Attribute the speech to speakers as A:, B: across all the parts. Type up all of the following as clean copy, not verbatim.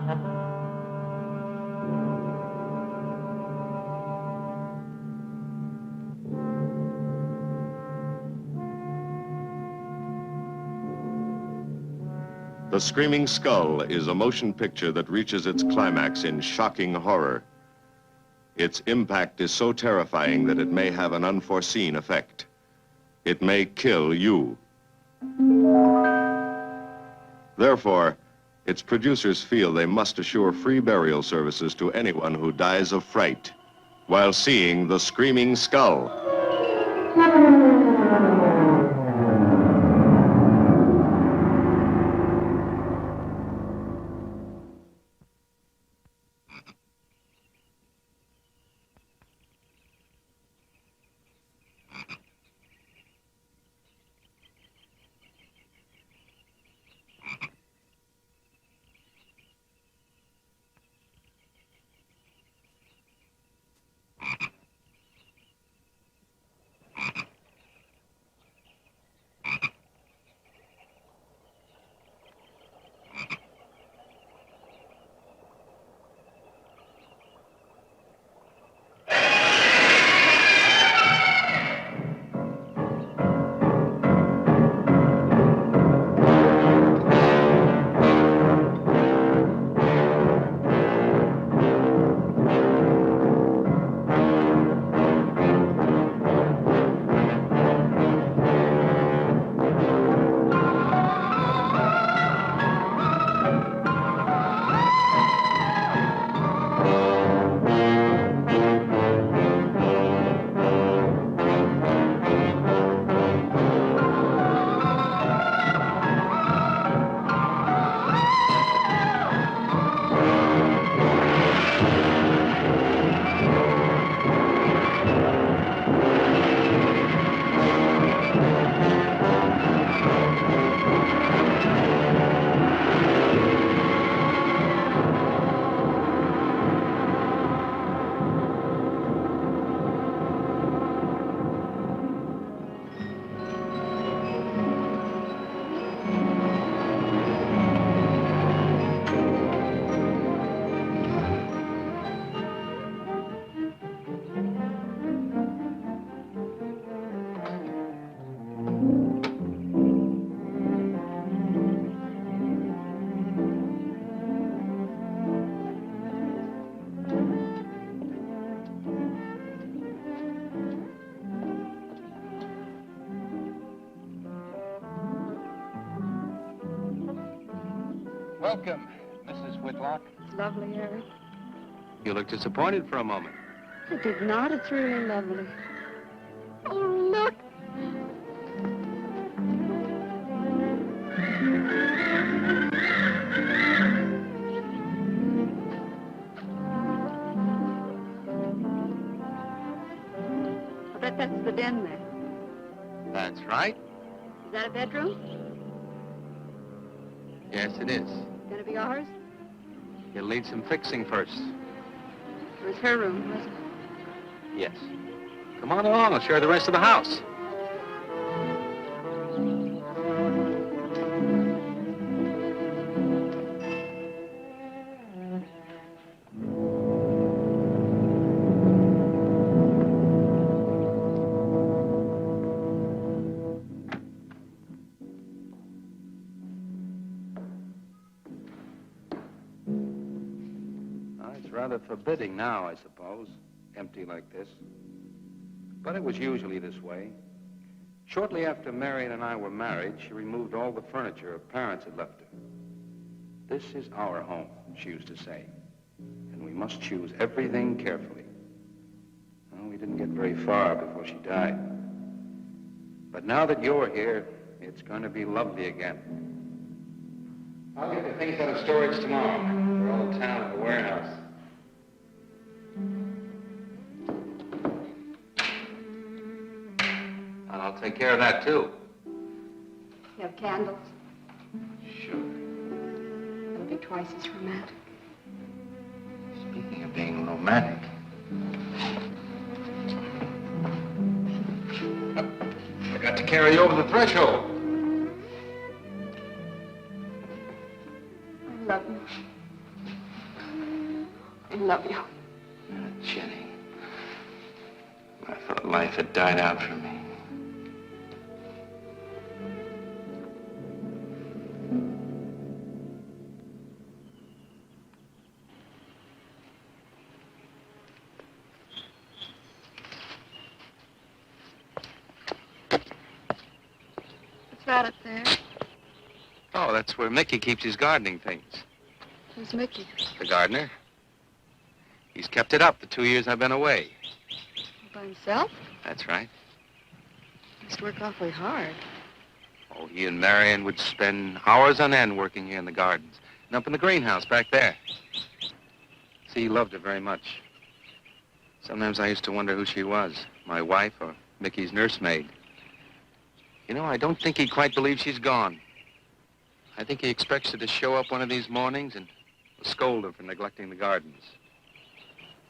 A: The Screaming Skull is a motion picture that reaches its climax in shocking horror. Its impact is so terrifying that it may have an unforeseen effect. It may kill you. Therefore, its producers feel they must assure free burial services to anyone who dies of fright while seeing The Screaming Skull.
B: Welcome, Mrs. Whitlock.
C: It's lovely, Harry.
B: You look disappointed for a moment.
C: I did not. It's really lovely. Oh, look. I bet that's the den there.
B: That's right.
C: Is that a bedroom?
B: Yes, it is.
C: Gonna be ours?
B: You'll need some fixing first.
C: It was her room, wasn't it?
B: Yes. Come on along. I'll show you the rest of the house. Rather forbidding now, I suppose, empty like this. But it was usually this way. Shortly after Marion and I were married, she removed all the furniture her parents had left her. This is our home, she used to say, and we must choose everything carefully. Well, we didn't get very far before she died. But now that you're here, it's going to be lovely again. I'll get the things out of storage tomorrow. They're all in town at the warehouse. And I'll take care of that, too.
C: You have candles?
B: Sure.
C: It'll be twice as romantic.
B: Speaking of being romantic. I got to carry you over the threshold.
C: I love you. love you.
B: Jenny, I thought life had died out for me.
C: What's that up there?
B: Oh, that's where Mickey keeps his gardening things.
C: Who's Mickey?
B: The gardener. He's kept it up the 2 years I've been away.
C: By himself?
B: That's right.
C: He must work awfully hard.
B: Oh, he and Marion would spend hours on end working here in the gardens and up in the greenhouse back there. See, he loved her very much. Sometimes I used to wonder who she was, my wife or Mickey's nursemaid. You know, I don't think he quite believes she's gone. I think he expects her to show up one of these mornings and scold her for neglecting the gardens.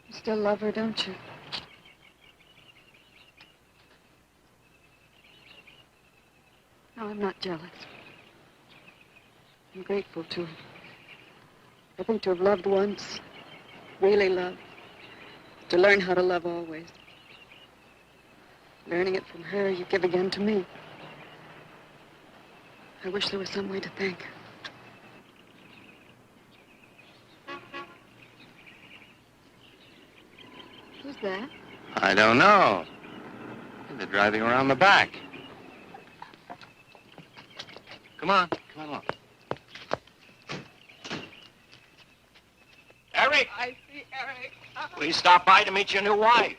C: You still love her, don't you? No, I'm not jealous. I'm grateful to her. I think to have loved once, really loved, to learn how to love always. Learning it from her, you give again to me. I wish there was some way to thank her. Who's that?
B: I don't know. They're driving around the back. Come on along.
D: Eric,
E: I see Eric.
D: please stop by to meet your new wife.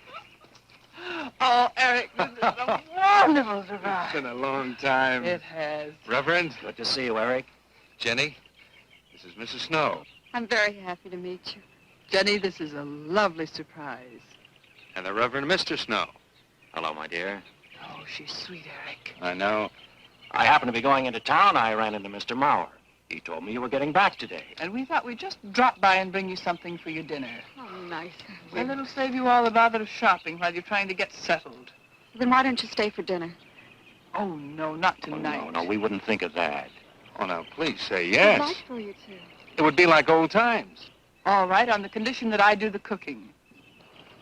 E: Oh, Eric, this is a wonderful surprise.
B: It's been a long time.
E: It has.
B: Reverend,
D: Good to see you, Eric.
B: Jenny, this is Mrs. Snow.
C: I'm very happy to meet you.
E: Jenny, this is a lovely surprise.
B: And the Reverend Mr. Snow.
D: Hello, my dear.
E: Oh, she's sweet, Eric.
B: I know.
D: I happened to be going into town. I ran into Mr. Mauer. He told me you were getting back today.
E: And we thought we'd just drop by and bring you something for your dinner.
C: Oh, nice.
E: And it'll save you all the bother of shopping while you're trying to get settled.
C: Then why don't you stay for dinner?
E: Oh, no, not
D: Oh,
E: tonight.
D: no, we wouldn't think of that.
B: Oh, now, please say
C: I'd
B: yes.
C: like for you to.
B: It would be like old times.
E: All right, on the condition that I do the cooking.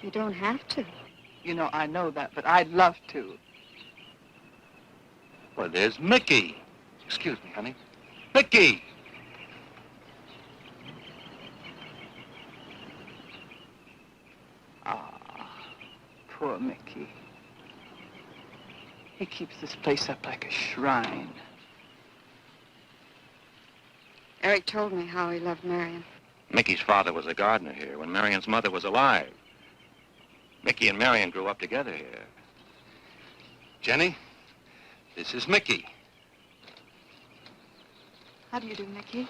C: You don't have to.
E: You know, I know that, but I'd love to.
B: Well, there's Mickey. Excuse me, honey. Mickey!
E: Ah, poor Mickey. He keeps this place up like a shrine.
C: Eric told me how he loved Marion.
D: Mickey's father was a gardener here when Marion's mother was alive. Mickey and Marion grew up together here.
B: Jenny, this is Mickey.
C: How do you do, Mickey?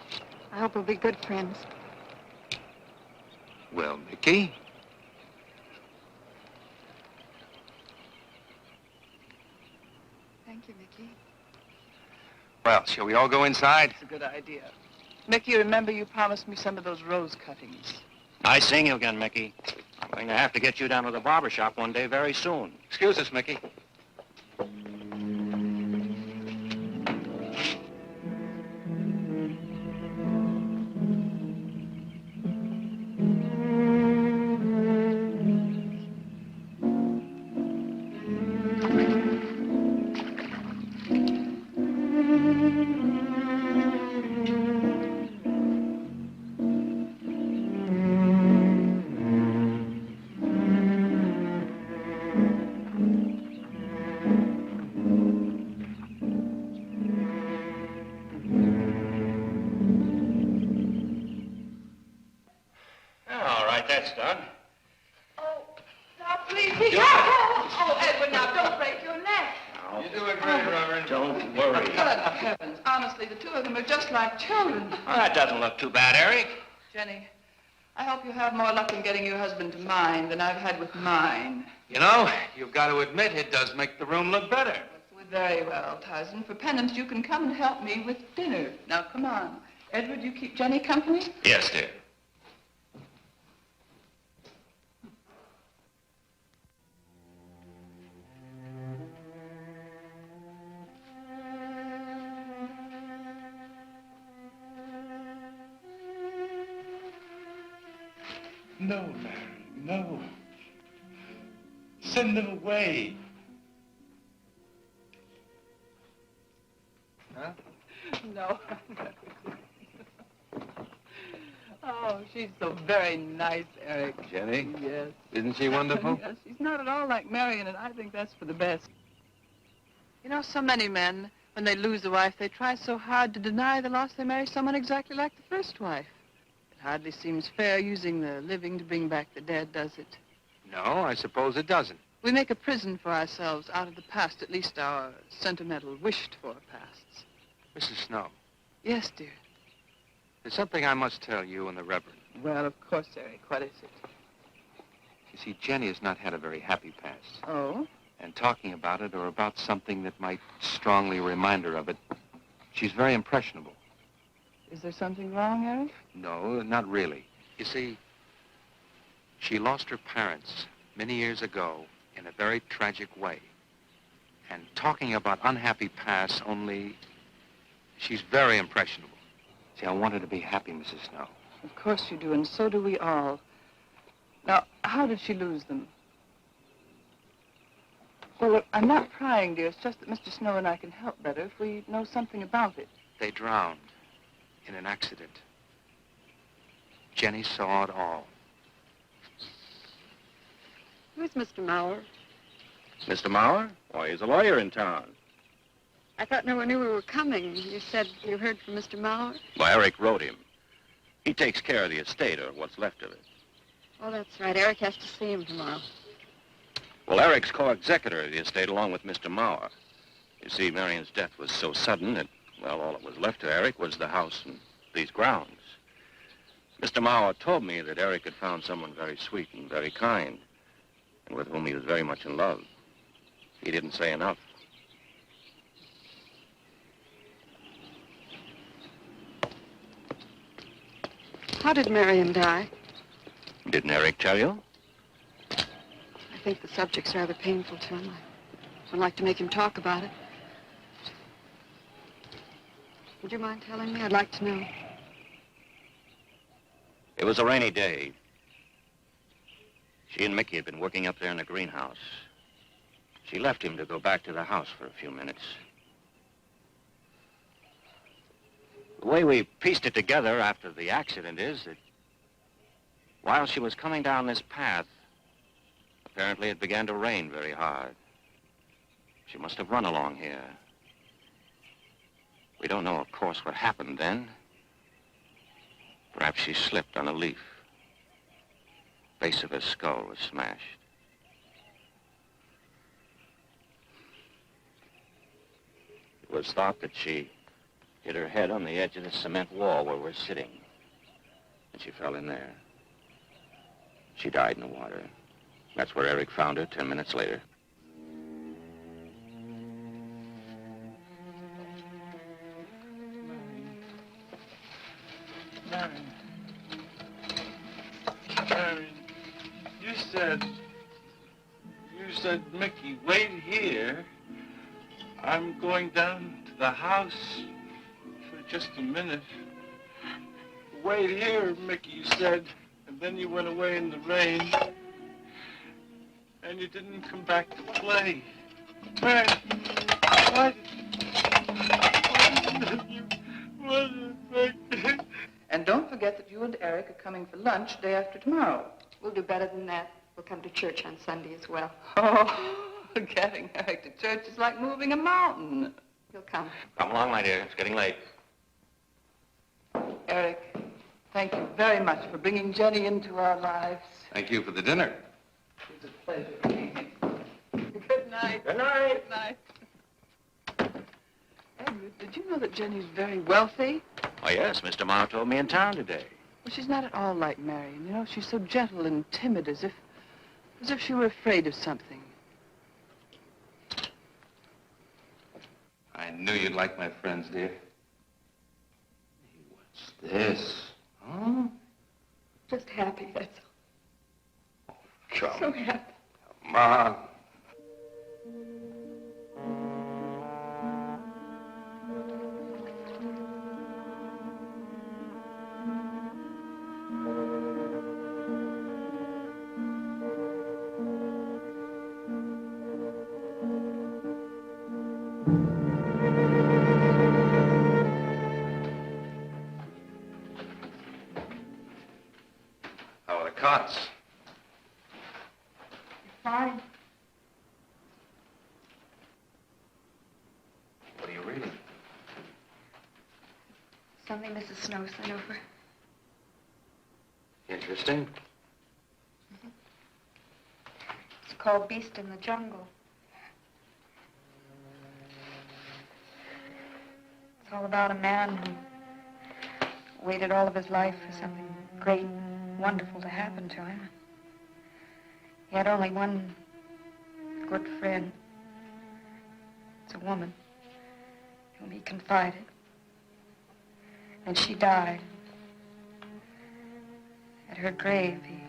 C: I hope we'll be good friends.
B: Well, Mickey,
C: Thank you, Mickey.
B: well, shall we all go inside?
E: It's a good idea. Mickey, remember you promised me some of those rose cuttings.
D: Nice seeing you again, Mickey. I'm going to have to get you down to the barber shop one day very soon.
B: Excuse us, Mickey.
D: All right, that's done.
E: Oh, now please be careful. Oh, Edward, now don't break your neck.
B: You're doing great, Reverend.
D: Don't worry.
E: Good heavens. Honestly, the two of them are just like children.
D: Well, that doesn't look too bad, Eric.
E: Jenny, I hope you have more luck in getting your husband to mine than I've had with mine.
B: You know, you've got to admit it does make the room look better.
E: Very well, Tarzan. For penance, you can come and help me with dinner. Now, come on. Edward, you keep Jenny company?
D: Yes, dear.
F: No, Mary, no. Send them away. Huh?
E: No. Oh, she's so very nice, Eric.
B: Jenny?
E: Yes.
B: Isn't she wonderful?
E: Yes, she's not at all like Marion, and I think that's for the best. You know, so many men, when they lose a wife, they try so hard to deny the loss they marry someone exactly like the first wife. It hardly seems fair using the living to bring back the dead, does it?
B: No, I suppose it doesn't.
E: We make a prison for ourselves out of the past, at least our sentimental, wished-for pasts.
B: Mrs. Snow,
E: Yes, dear.
B: there's something I must tell you and the Reverend.
E: Well, of course, Eric. What is it?
B: You see, Jenny has not had a very happy past.
E: Oh?
B: And talking about it or about something that might strongly remind her of it, she's very impressionable.
E: Is there something wrong, Eric?
B: No, not really. You see, she lost her parents many years ago in a very tragic way. And talking about unhappy pasts only, she's very impressionable. See, I want her to be happy, Mrs. Snow.
E: Of course you do, and so do we all. Now, how did she lose them? Well, look, I'm not prying, dear. It's just that Mr. Snow and I can help better if we know something about it.
B: They drowned in an accident. Jenny saw it all.
C: Who's Mr. Mauer?
D: Mr. Mauer? Why, he's a lawyer in town.
C: I thought no one knew we were coming. You said you heard from Mr. Mauer?
D: Well, Eric wrote him. He takes care of the estate, or what's left of it.
C: Oh, that's right. Eric has to see him tomorrow.
D: Well, Eric's co-executor of the estate along with Mr. Mauer. You see, Marion's death was so sudden that, well, all that was left to Eric was the house and these grounds. Mr. Mauer told me that Eric had found someone very sweet and very kind, and with whom he was very much in love. He didn't say enough.
C: How did Marion die?
D: Didn't Eric tell you?
C: I think the subject's rather painful to him. I don't like to make him talk about it. Would you mind telling me? I'd like to know.
D: It was a rainy day. She and Mickey had been working up there in the greenhouse. She left him to go back to the house for a few minutes. The way we pieced it together after the accident is that while she was coming down this path, apparently it began to rain very hard. She must have run along here. We don't know, of course, what happened then. Perhaps she slipped on a leaf. Base of her skull was smashed. It was thought that she hit her head on the edge of the cement wall where we're sitting. And she fell in there. She died in the water. That's where Eric found her 10 minutes later.
F: Marion, you said, Mickey, wait here. I'm going down to the house for just a minute. Wait here, Mickey, you said, and then you went away in the rain, and you didn't come back to play. Man, what?
E: And don't forget that you and Eric are coming for lunch day after tomorrow.
C: We'll do better than that. We'll come to church on Sunday as well.
E: Oh, getting Eric to church is like moving a mountain.
C: He'll come.
D: Come along, my dear. It's getting late.
E: Eric, thank you very much for bringing Jenny into our lives.
B: Thank you for the dinner.
E: It was a pleasure. Good night.
D: Good night.
E: Good night. Edward, did you know that Jenny's very wealthy?
D: Oh, yes. Mr. Mauer told me in town today.
E: Well, she's not at all like Marion. You know, she's so gentle and timid, as if she were afraid of something.
B: I knew you'd like my friends, dear. Hey, what's this? Huh?
C: Just happy, that's all.
B: Come,
C: So happy.
B: come on.
C: something Mrs. Snow sent over.
B: Interesting.
C: It's called Beast in the Jungle. It's all about a man who waited all of his life for something great, wonderful to happen to him. He had only one good friend. It's a woman whom he confided. And she died. At her grave, he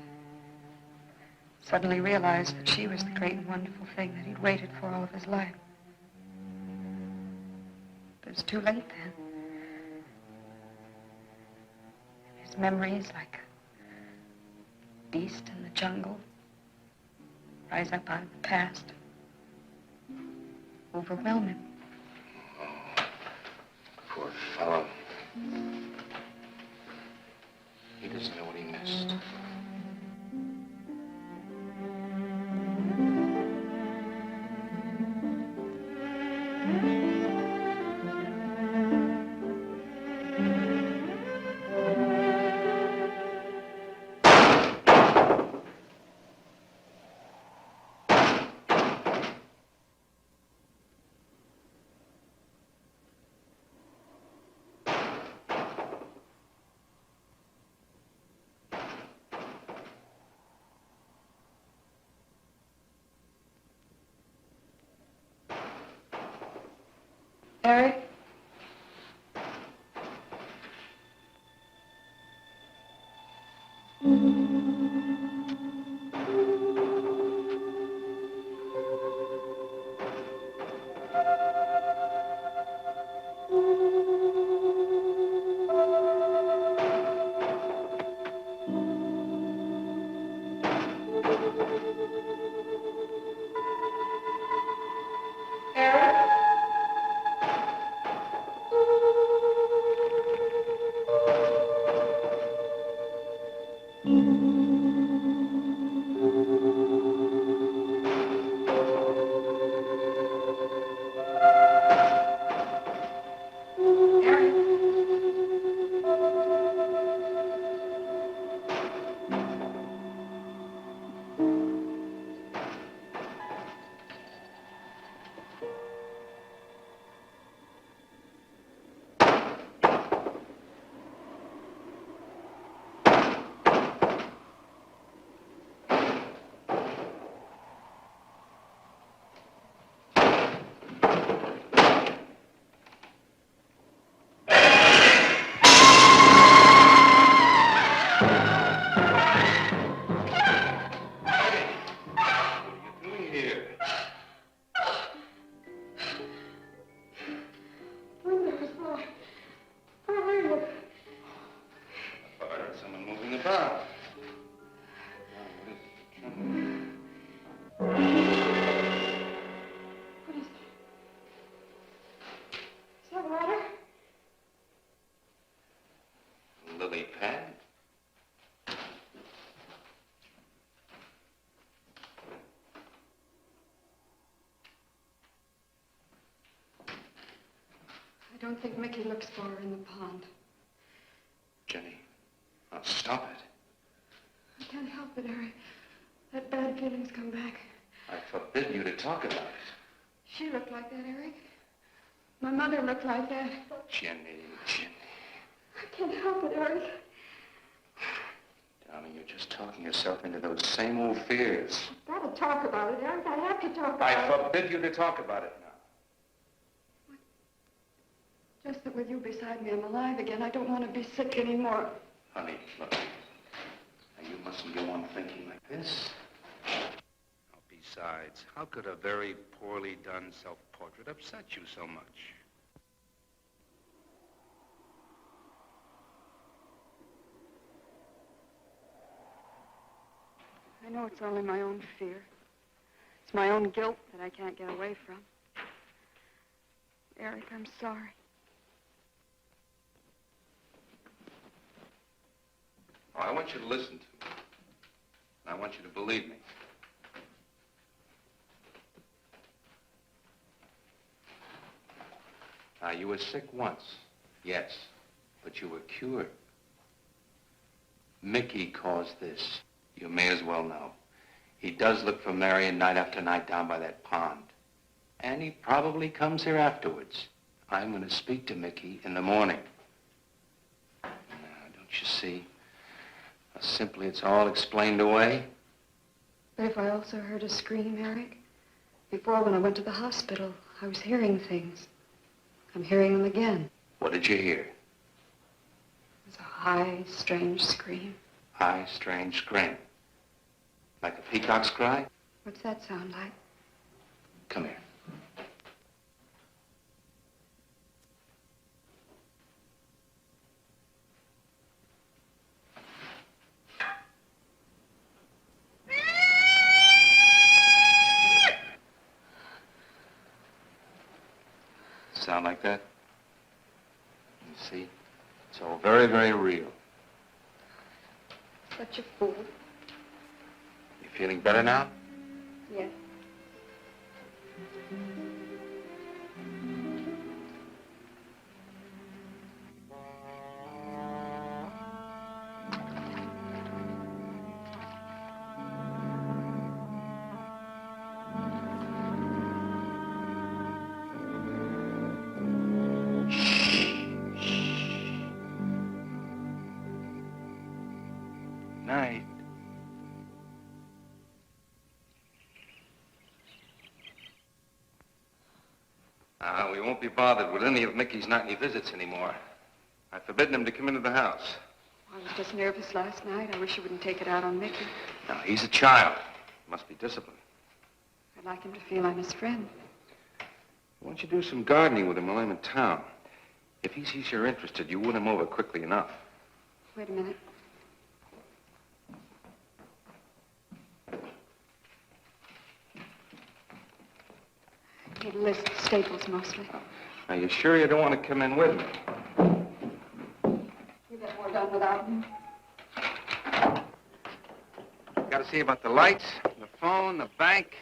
C: suddenly realized that she was the great and wonderful thing that he'd waited for all of his life. But it was too late then. His memories, like a beast in the jungle, rise up out of the past, overwhelm him.
B: Oh, poor fellow. He doesn't know what he missed.
C: Eric? I don't think Mickey looks for her in the pond.
B: Jenny, now stop it.
C: I can't help it, Eric. That bad feeling's come back.
B: I forbid you to talk about it.
C: She looked like that, Eric. My mother looked like that.
B: Jenny.
C: I can't help it, Eric.
B: Darling, you're just talking yourself into those same old fears.
C: I've got to talk about it, Eric. I have to talk about
B: I
C: it.
B: forbid you to talk about it now.
C: Just that with you beside me, I'm alive again. I don't want to be sick anymore.
B: Honey, look. Now, you mustn't go on thinking like this. Besides, how could a very poorly done self-portrait upset you so much?
C: I know it's only my own fear. It's my own guilt that I can't get away from. Eric, I'm sorry.
B: Oh, I want you to listen to me. And I want you to believe me. Now, you were sick once, yes. But you were cured. Mickey caused this. You may as well know. He does look for Marion night after night down by that pond. And he probably comes here afterwards. I'm going to speak to Mickey in the morning. Now, don't you see? Simply, it's all explained away.
C: But if I also heard a scream, Eric? Before, when I went to the hospital, I was hearing things. I'm hearing them again.
B: What did you hear?
C: It was a high, strange scream.
B: High, strange scream. Like a peacock's cry?
C: What's that sound like?
B: Come here. Sound like that? You see? It's all very, very real.
C: Such a fool.
B: You feeling better now?
C: Yes.
B: Night. We won't be bothered with any of Mickey's nightly visits anymore. I've forbidden him to come into the house.
C: I was just nervous last night. I wish you wouldn't take it out on Mickey.
B: Now, he's a child. Must be disciplined.
C: I'd like him to feel I'm his friend.
B: Why don't you do some gardening with him while I'm in town? If he sees you're interested, you win him over quickly enough.
C: Wait a minute. I need a list of staples mostly.
B: Are you sure you don't want to come in with me?
C: You get more done without me.
B: Got to see about the lights, the phone, the bank,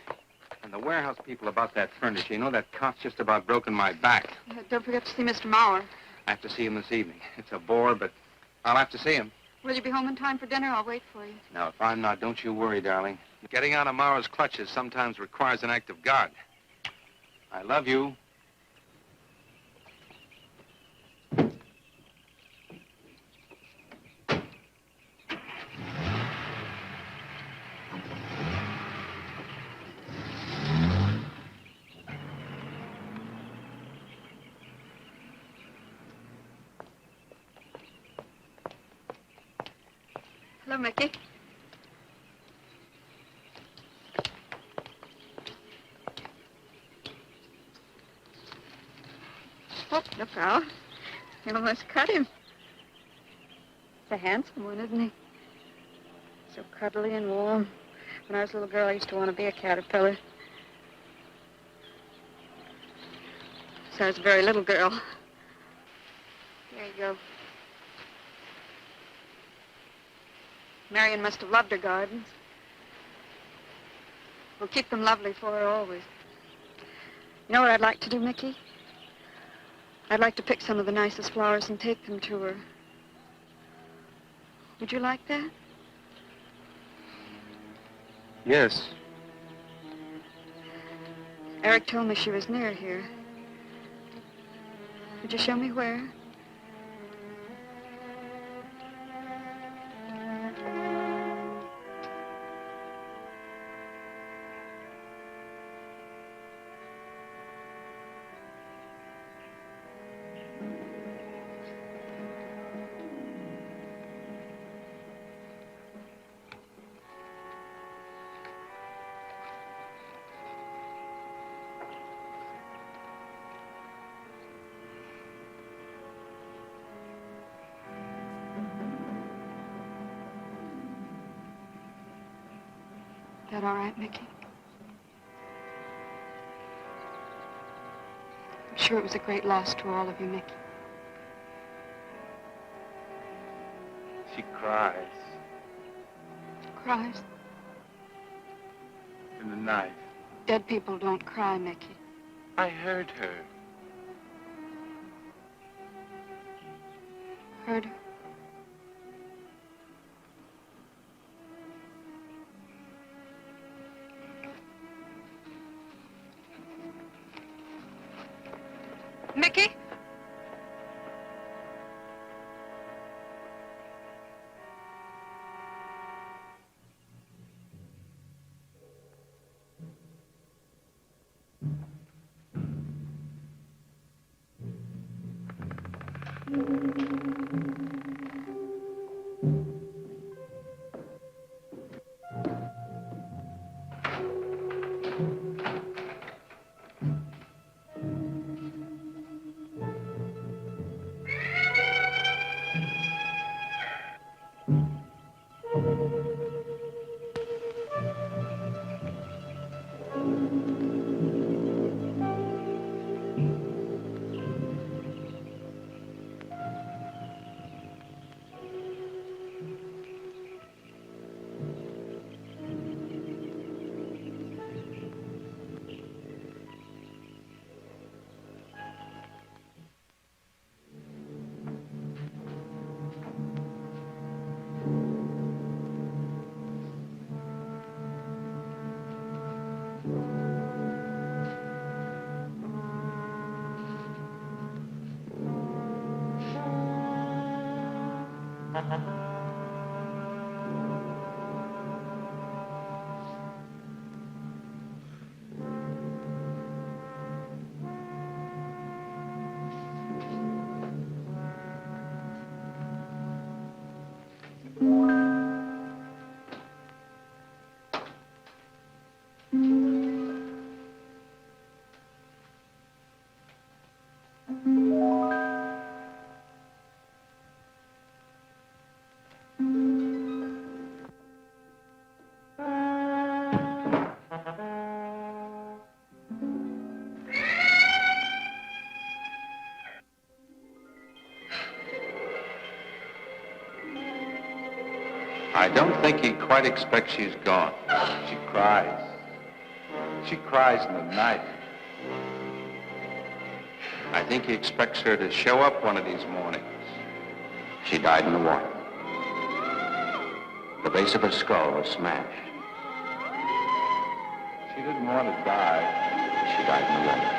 B: and the warehouse people about that furniture. You know, that cop's just about broken my back.
C: Don't forget to see Mr. Mauer.
B: I have to see him this evening. It's a bore, but I'll have to see him.
C: Will you be home in time for dinner? I'll wait for you.
B: Now, if I'm not, don't you worry, darling. Getting out of Mauer's clutches sometimes requires an act of God. I love you.
C: Hello, Mickey. Oh, look out. You almost cut him. It's a handsome one, isn't he? So cuddly and warm. When I was a little girl, I used to want to be a caterpillar. So I was a very little girl. There you go. Marion must have loved her gardens. We'll keep them lovely for her always. You know what I'd like to do, Mickey? I'd like to pick some of the nicest flowers and take them to her. Would you like that?
B: Yes.
C: Eric told me she was near here. Would you show me where? That all right, Mickey? I'm sure it was a great loss to all of you, Mickey.
B: She cries
C: Cries?
B: in the night.
C: Dead people don't cry, Mickey.
F: I heard her.
C: Heard her.
E: Mickey?
B: I don't think he quite expects she's gone. She cries. She cries in the night. I think he expects her to show up one of these mornings.
D: She died in the water. The base of her skull was smashed.
B: She didn't want to die.
D: She died in the water.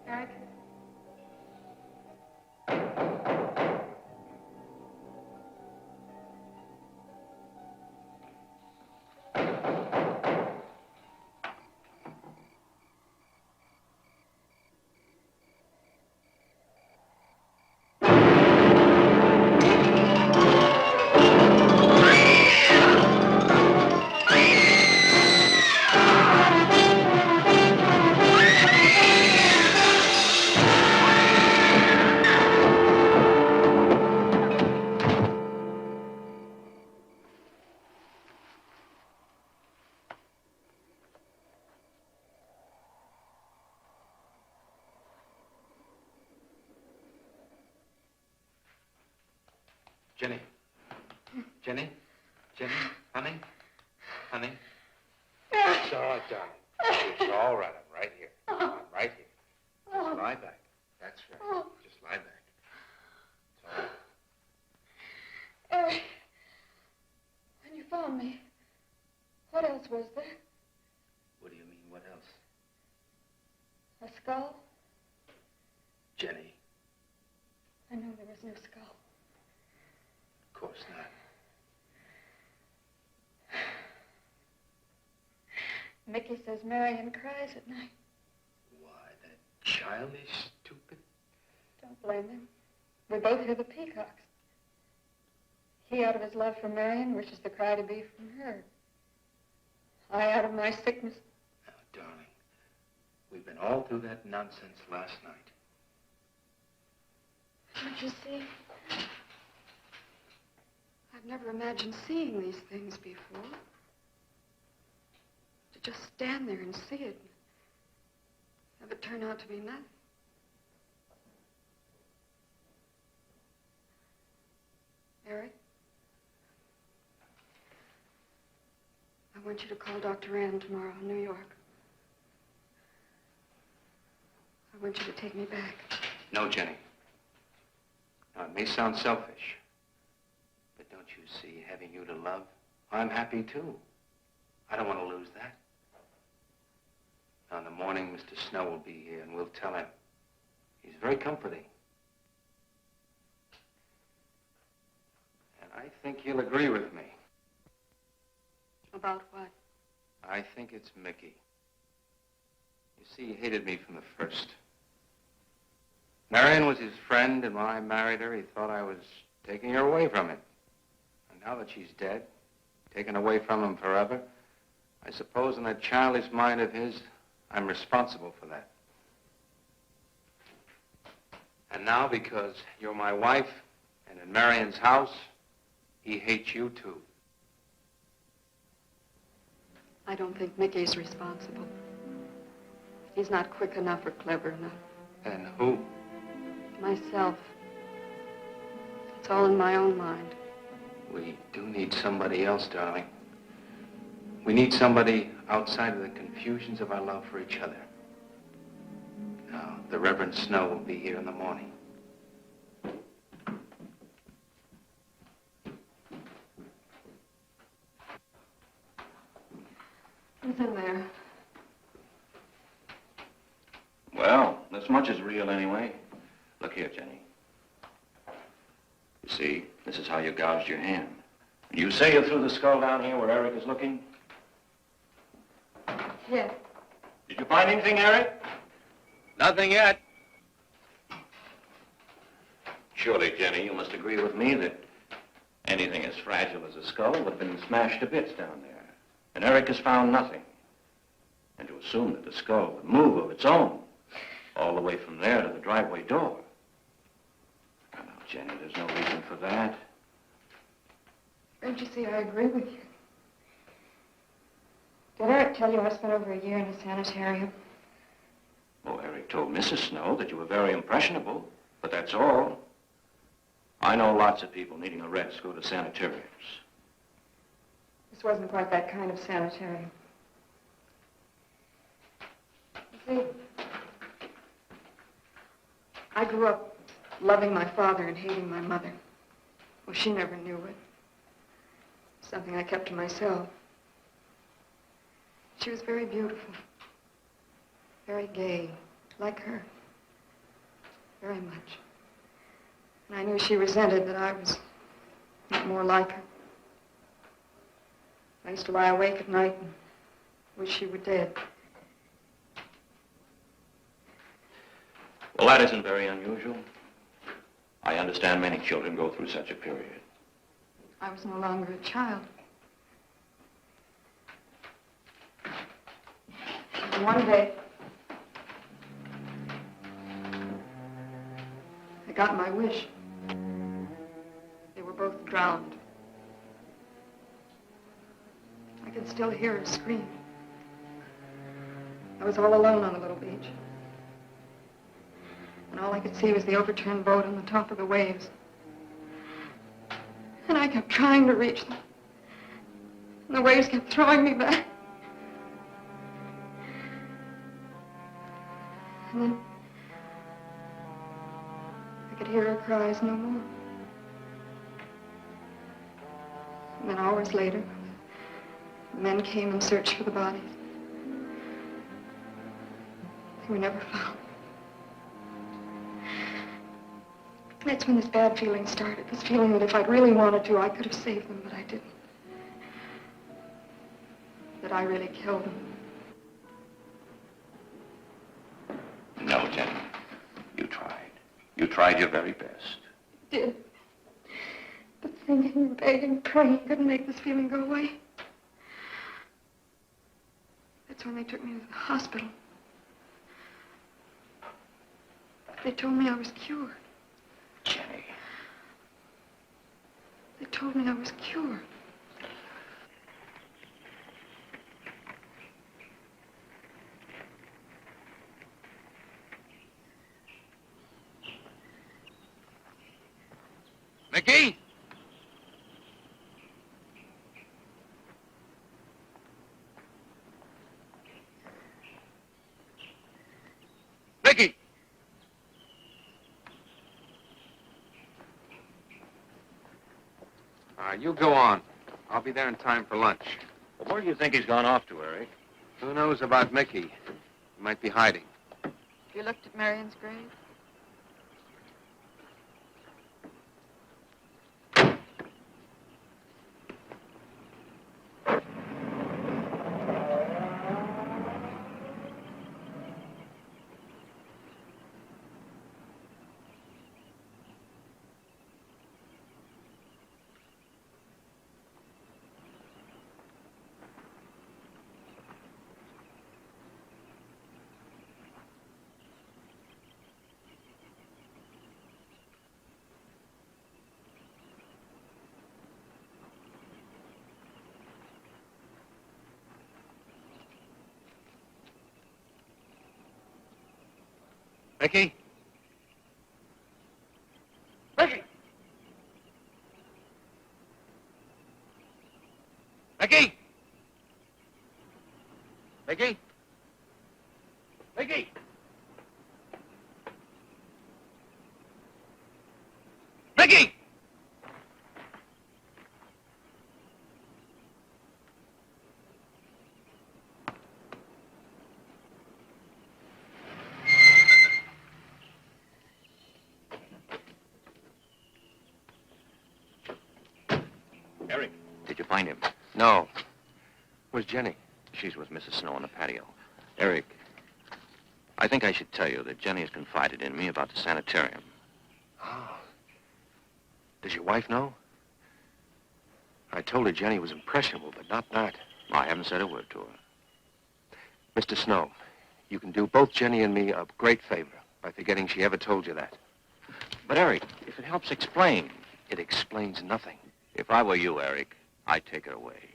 C: Eric?
B: Jenny. Jenny? Jenny? Honey? Honey? It's all right, darling. It's all right. I'm right here. I'm right here. Just lie back. That's right. Just lie back. It's all right.
C: Eric, when you found me, what else was there?
B: What do you mean, what else?
C: A skull?
B: Jenny,
C: I know there was no skull.
B: of course not.
C: Mickey says Marion cries at night.
B: Why, that childish, stupid...
C: Don't blame him. We both hear the peacocks. He, out of his love for Marion, wishes the cry to be from her. I, out of my sickness.
B: Now, darling, we've been all through that nonsense last night.
C: Don't you see? I've never imagined seeing these things before. To just stand there and see it. Have it turn out to be nothing. Eric? I want you to call Dr. Ann tomorrow in New York. I want you to take me back.
B: No, Jenny. Now, it may sound selfish, but don't you see, having you to love, I'm happy too. I don't want to lose that. Now, in the morning, Mr. Snow will be here, and we'll tell him. He's very comforting. And I think he'll agree with me.
C: About what?
B: I think it's Mickey. You see, he hated me from the first. Marion was his friend, and when I married her, he thought I was taking her away from him. And now that she's dead, taken away from him forever, I suppose in that childish mind of his, I'm responsible for that. And now, because you're my wife, and in Marion's house, he hates you too.
C: I don't think Mickey's responsible. He's not quick enough or clever enough.
B: And who?
C: Myself. It's all in my own mind.
B: We do need somebody else, darling. We need somebody outside of the confusions of our love for each other. Now, the Reverend Snow will be here in the morning.
C: Who's in there?
D: Well, this much is real anyway. Look here, Jenny. You see, this is how you gouged your hand. You say you threw the skull down here where Eric is looking?
C: Yes.
D: Did you find anything, Eric? Nothing yet. Surely, Jenny, you must agree with me that anything as fragile as a skull would have been smashed to bits down there. And Eric has found nothing. And to assume that the skull would move of its own all the way from there to the driveway door. Now, Jenny, there's no reason for that.
C: Don't you see, I agree with you. Did Eric tell you I spent over a year in a sanitarium?
D: Oh, Eric Eric told Mrs. Snow that you were very impressionable, but that's all. I know lots of people needing a rest go to sanitariums.
C: This wasn't quite that kind of sanitarium. You see, I grew up loving my father and hating my mother. Well, she never knew it. Something I kept to myself. She was very beautiful. Very gay, like her. Very much. And I knew she resented that I was not more like her. I used to lie awake at night and wish she were dead.
D: Well, that isn't very unusual. I understand many children go through such a period.
C: I was no longer a child. And one day, I got my wish. They were both drowned. I can still hear her scream. I was all alone on the little beach. And all I could see was the overturned boat on the top of the waves. And I kept trying to reach them. And the waves kept throwing me back. And then I could hear her cries no more. And then hours later, the men came and searched for the bodies. They were never found. That's when this bad feeling started, this feeling that if I'd really wanted to, I could have saved them, but I didn't. That I really killed them.
D: No, Jenny. You tried. You tried your very best.
C: I did. But thinking and begging and praying couldn't make this feeling go away. That's when they took me to the hospital. They told me I was cured.
D: Jenny.
C: They told me I was cured.
B: Mickey? Mickey! You go on. I'll be there in time for lunch.
D: Well, where do you think he's gone off to, Eric?
B: Who knows about Mickey? He might be hiding.
C: You looked at Marion's grave?
B: Mickey? Mickey! Mickey! Mickey? Mickey! Mickey!
D: Eric, did you find him?
B: No. Where's Jenny?
D: She's with Mrs. Snow on the patio. Eric, I think I should tell you that Jenny has confided in me about the sanitarium.
B: Oh. Does your wife know? I told her Jenny was impressionable, but not that.
D: I haven't said a word to her.
B: Mr. Snow, you can do both Jenny and me a great favor by forgetting she ever told you that.
D: But, Eric, if it helps explain.
B: It explains nothing.
D: If I were you, Eric, I'd take her away.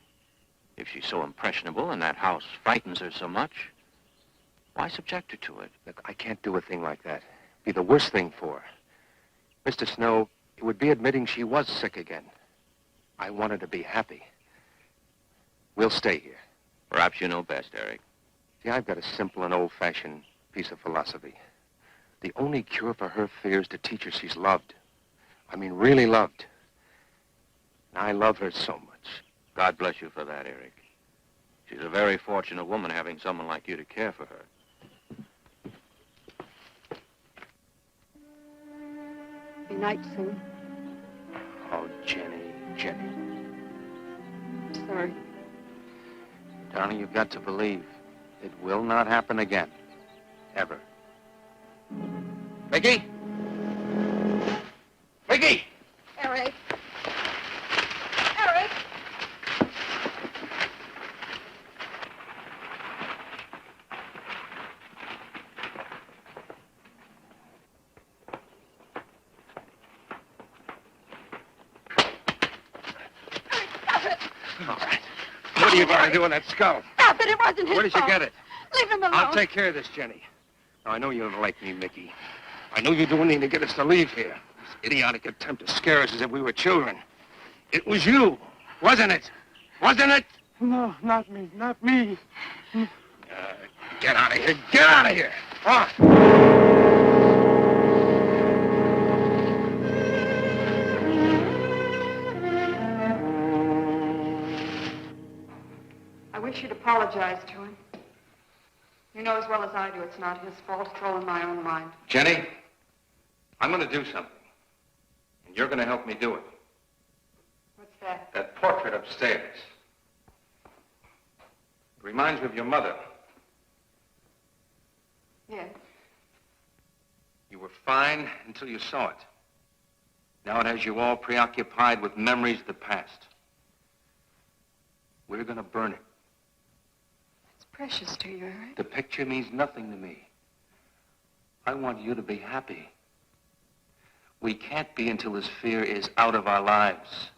D: If she's so impressionable and that house frightens her so much, Why subject her to it?
B: Look, I can't do a thing like that. It'd be the worst thing for her. Mr. Snow, it would be admitting she was sick again. I want her to be happy. We'll stay here.
D: Perhaps you know best, Eric.
B: See, I've got a simple and old-fashioned piece of philosophy. The only cure for her fear is to teach her she's loved. I mean, really loved. And I love her so much.
D: God bless you for that, Eric. She's a very fortunate woman having someone like you to care for her.
C: Be night soon.
B: Oh, Jenny, Jenny.
C: Sorry.
B: Darling, you've got to believe it will not happen again. Ever. Peggy? Peggy!
C: Eric. Eric!
B: All right. What are you going to do with that skull?
C: Stop it, it wasn't his
B: Where did you
C: fault.
B: get it?
C: Leave him alone.
B: I'll take care of this, Jenny. Now, I know you don't like me, Mickey. I know you do anything to get us to leave here. This idiotic attempt to scare us as if we were children. It was you, wasn't it? Wasn't it?
F: No, not me, not me.
B: Get out of here. Get out of here. Come on.
C: I wish you'd apologize to him. You know as well as I do it's not his fault. It's all in my own mind.
B: Jenny, I'm going to do something. And you're going to help me do it.
C: What's that?
B: That portrait upstairs. It reminds me of your mother.
C: Yes.
B: You were fine until you saw it. Now it has you all preoccupied with memories of the past. We're going to burn it.
C: It's precious to you, Eric.
B: The picture means nothing to me. I want you to be happy. We can't be until this fear is out of our lives.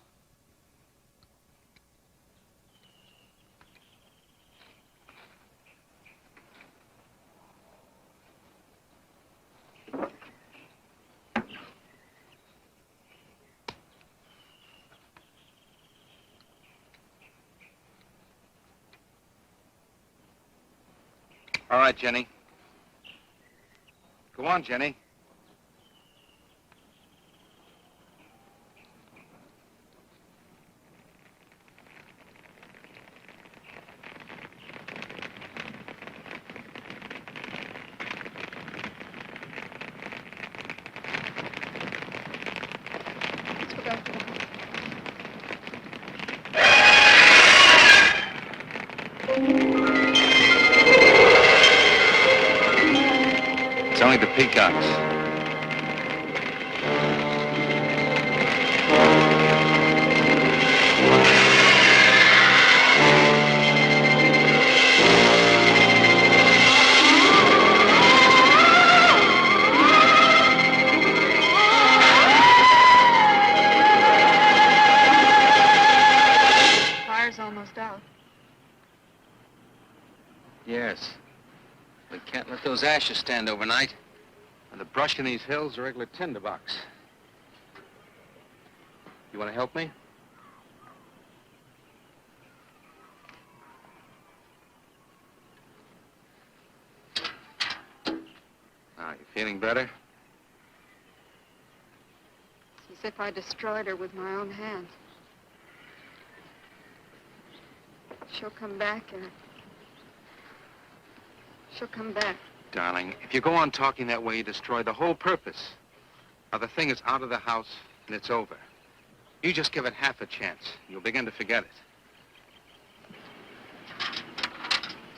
B: All right, Jenny. Go on, Jenny.
C: Let's go back to the house.
B: It's only the peacocks.
C: Fire's almost out.
B: Yes. We can't let those ashes stand overnight. And the brush in these hills are a regular tinderbox. You want to help me? Now, you feeling better?
C: It's as if I destroyed her with my own hands. She'll come back, Eric. She'll come back.
B: Darling, if you go on talking that way, you destroy the whole purpose. Now, the thing is out of the house, and it's over. You just give it half a chance, and you'll begin to forget it.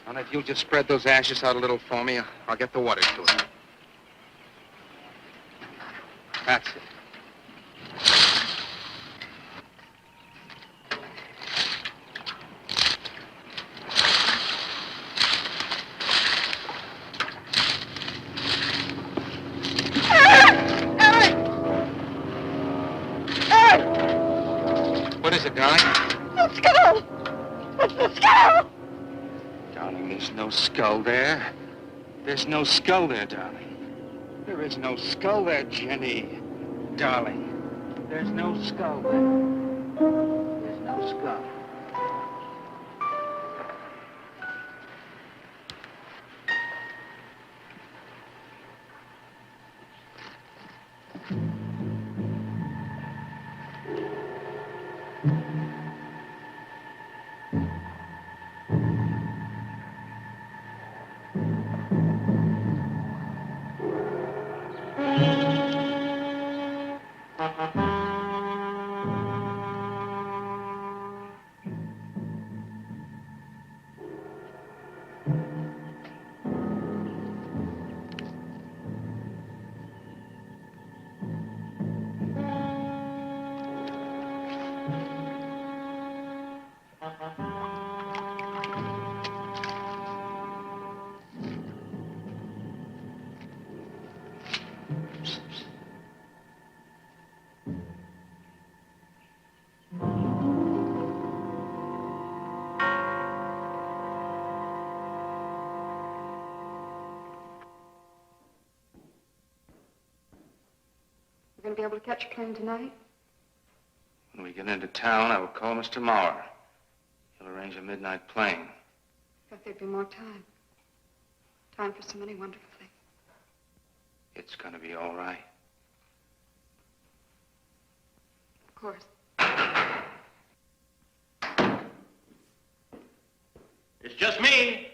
B: And if you'll just spread those ashes out a little for me, I'll get the water to it. That's it. What is it, darling?
C: The skull! It's the skull!
B: Darling, there's no skull there. There's no skull there, darling. There is no skull there, Jenny. Darling. There's no skull there. There's no skull.
C: You going to be able to catch a plane tonight?
B: When we get into town, I will call Mr. Maurer. He'll arrange a midnight plane.
C: Thought there'd be more time. Time for so many wonderful things.
B: It's gonna be all right.
C: Of course.
D: It's just me.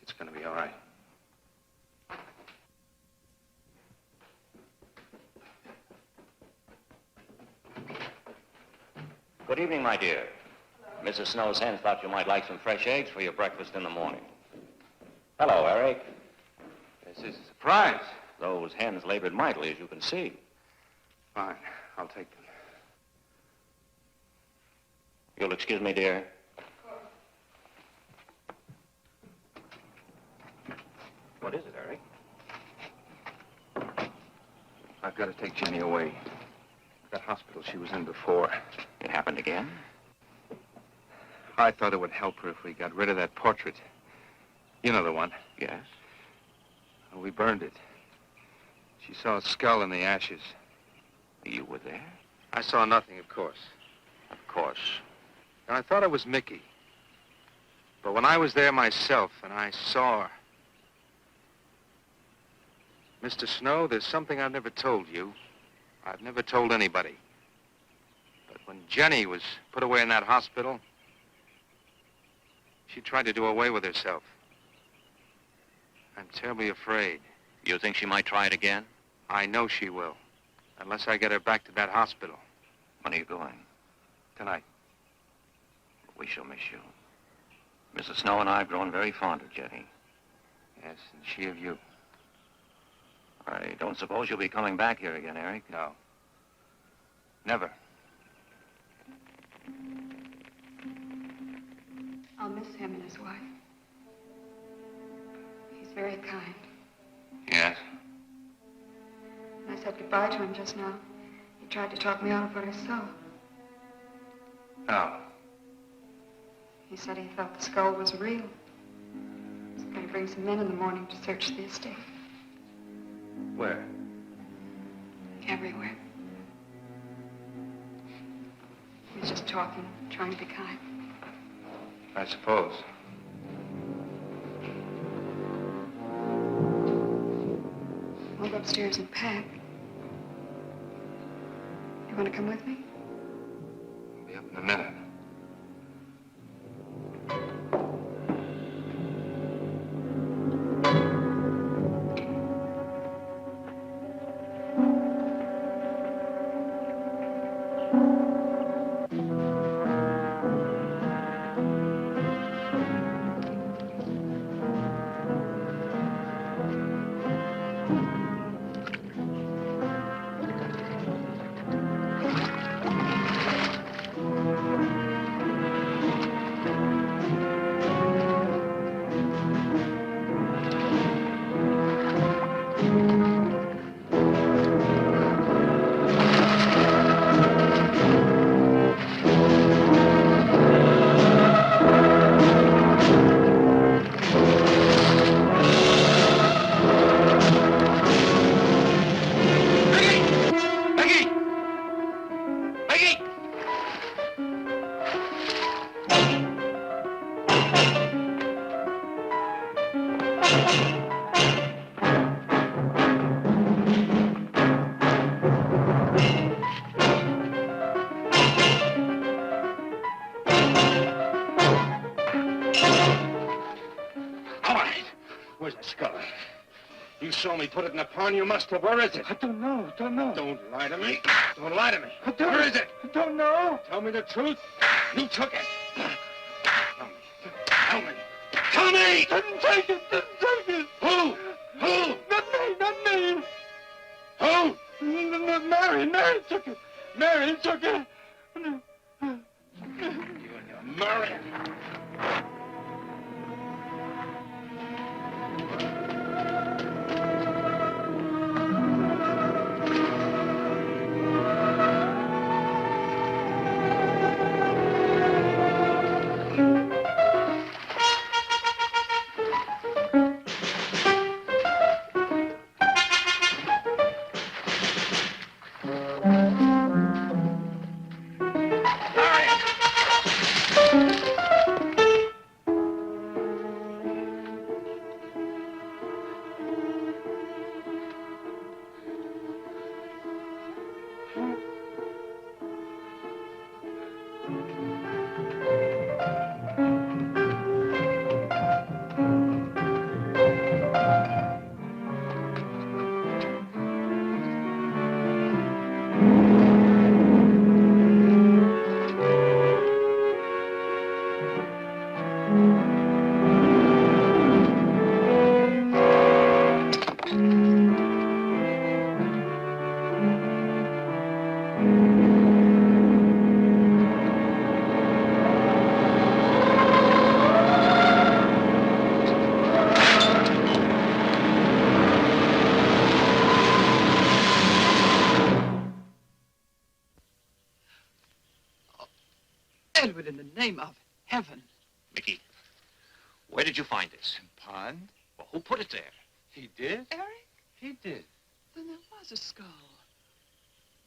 B: It's gonna be all right.
D: Good evening, my dear. Mrs. Snow's hens thought you might like some fresh eggs for your breakfast in the morning. Hello, Eric.
B: This is a surprise.
D: Those hens labored mightily, as you can see.
B: Fine, I'll take them.
D: You'll excuse me, dear. What is it, Eric?
B: I've got to take Jenny away. That hospital she was in before.
D: It happened again?
B: I thought it would help her if we got rid of that portrait. You know the one.
D: Yes.
B: Well, we burned it. She saw a skull in the ashes.
D: You were there?
B: I saw nothing, of course.
D: Of course.
B: And I thought it was Mickey. But when I was there myself and I saw her... Mr. Snow, there's something I've never told you. I've never told anybody. But when Jenny was put away in that hospital, she tried to do away with herself. I'm terribly afraid.
D: You think she might try it again?
B: I know she will, unless I get her back to that hospital.
D: When are you going?
B: Tonight.
D: We shall miss you. Mrs. Snow and I have grown very fond of Jenny.
B: Yes, and she of you.
D: I don't suppose you'll be coming back here again, Eric?
B: No. Never.
C: I'll miss him and his wife. He's very kind.
B: Yes?
C: When I said goodbye to him just now, he tried to talk me out of what I saw.
B: No.
C: He said he thought the skull was real. He's going to bring some men in the morning to search the estate.
B: Where?
C: Everywhere. He was just talking, trying to be kind.
B: I suppose.
C: I'll go upstairs and pack. You want to come with me?
B: I'll be up in a minute.
D: saw me put it in the pond. You must have. Where is it?
F: I don't know.
D: Don't lie to me. Don't lie to me.
F: Where is it? I don't know.
D: Tell me the truth. You took it. Tell me. Tell me!
F: Didn't take it.
D: Who?
F: Not me.
D: Who?
F: Mary took it. Mary took it.
D: You and your Mary.
E: Edward, in the name of heaven.
D: Mickey, where did you find this?
F: Pond?
D: Well, who put it there?
F: He did?
E: Eric?
F: He did.
E: Then there was a skull.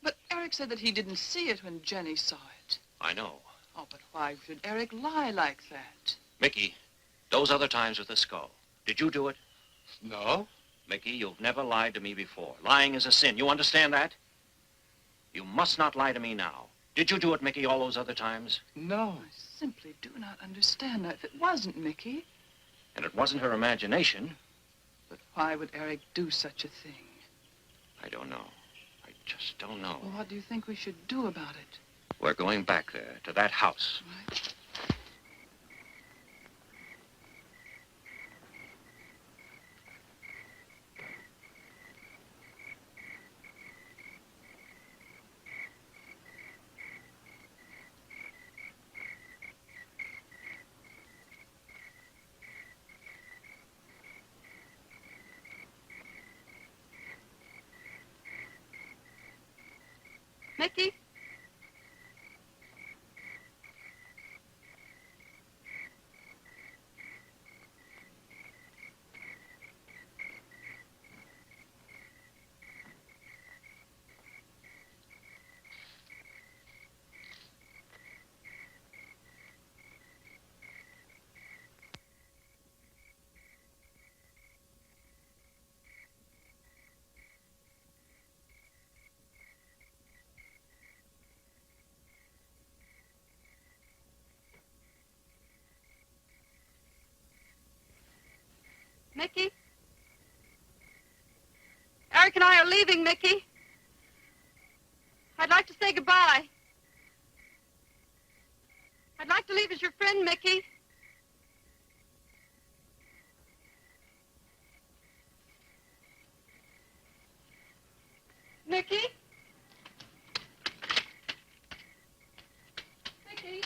E: But Eric said that he didn't see it when Jenny saw it.
D: I know.
E: Oh, but why should Eric lie like that?
D: Mickey, those other times with the skull, did you do it?
F: No.
D: Mickey, you've never lied to me before. Lying is a sin. You understand that? You must not lie to me now. Did you do it, Mickey, all those other times?
F: No.
E: I simply do not understand that. If it wasn't Mickey,
D: And it wasn't her imagination.
E: but why would Eric do such a thing?
D: I don't know. I just don't know.
E: Well, what do you think we should do about it?
D: We're going back there, to that house.
E: Right?
C: Mickey? Mickey? Eric and I are leaving, Mickey. I'd like to say goodbye. I'd like to leave as your friend, Mickey. Mickey? Mickey?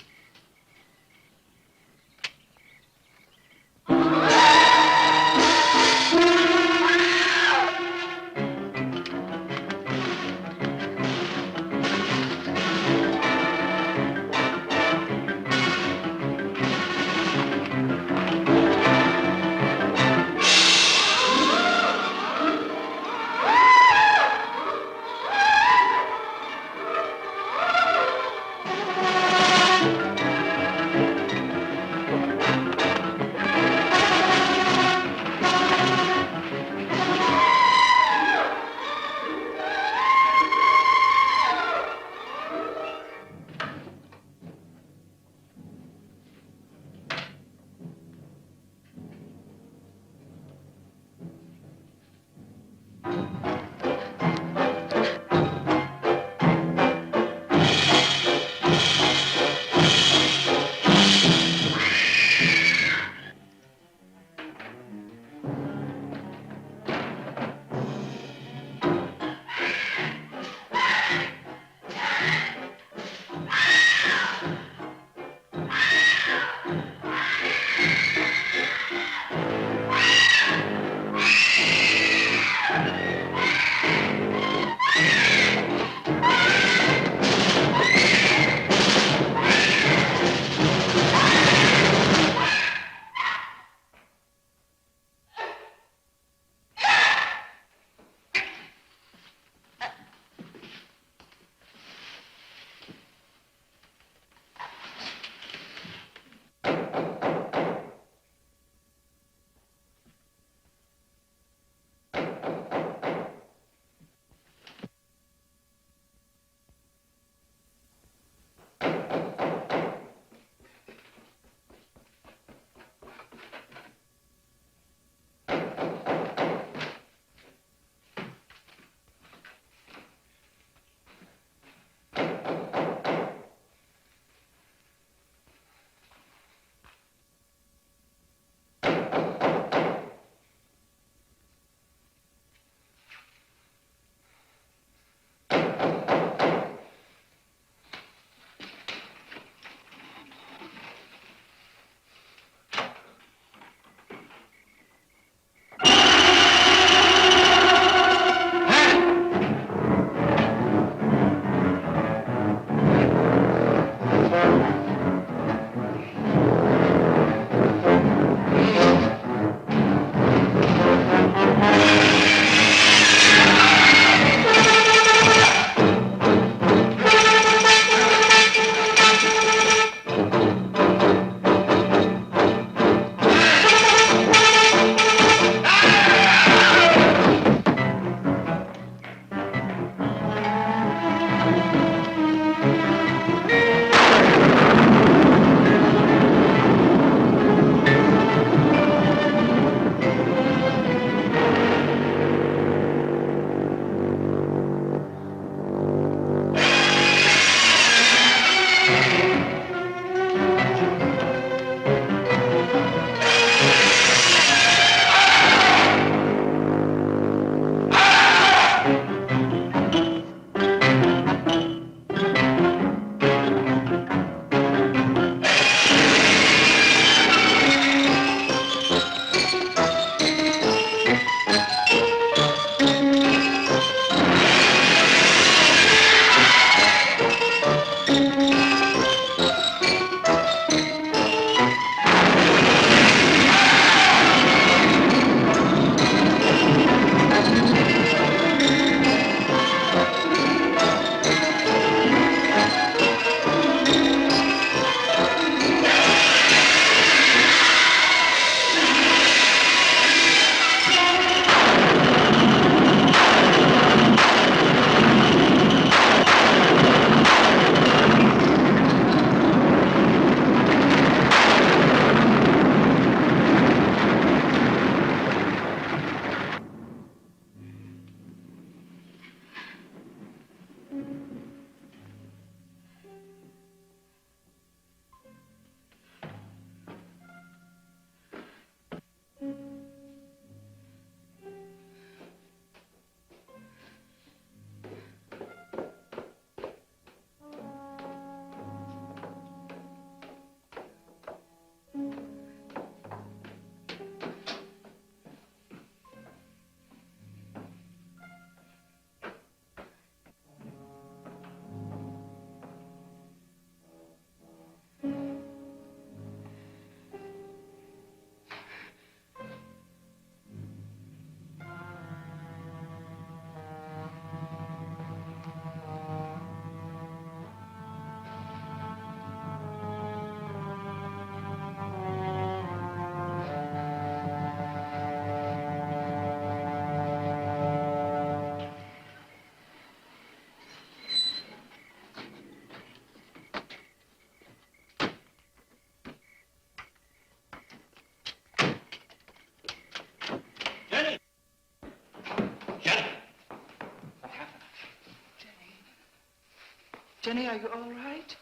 E: Jenny, are you all right?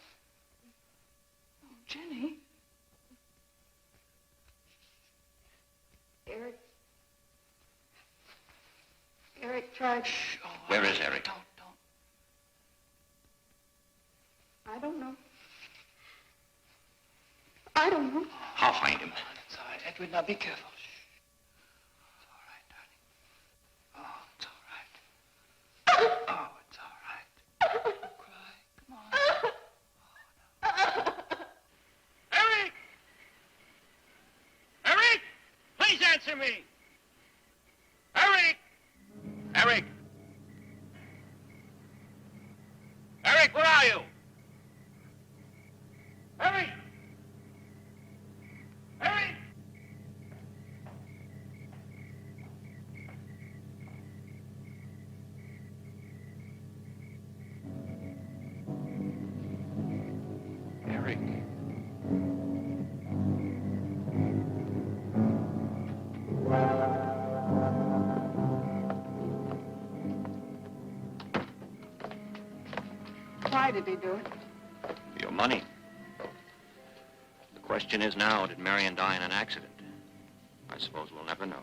E: Oh, Jenny.
C: Eric tried...
E: Shh. Oh,
D: Where is Eric?
E: Don't.
C: I don't know. I don't know.
D: I'll find him.
E: It's all right, Edward. Now be careful. Shh. It's all right, darling. Oh, it's all right. Oh, it's all right. Don't cry. Come on.
D: Eric! Eric! Please answer me! Eric! Eric! Eric, where are you? Eric! Eric! Eric.
C: Why did he do it?
D: For your money. The question is now, did Marion die in an accident? I suppose we'll never know.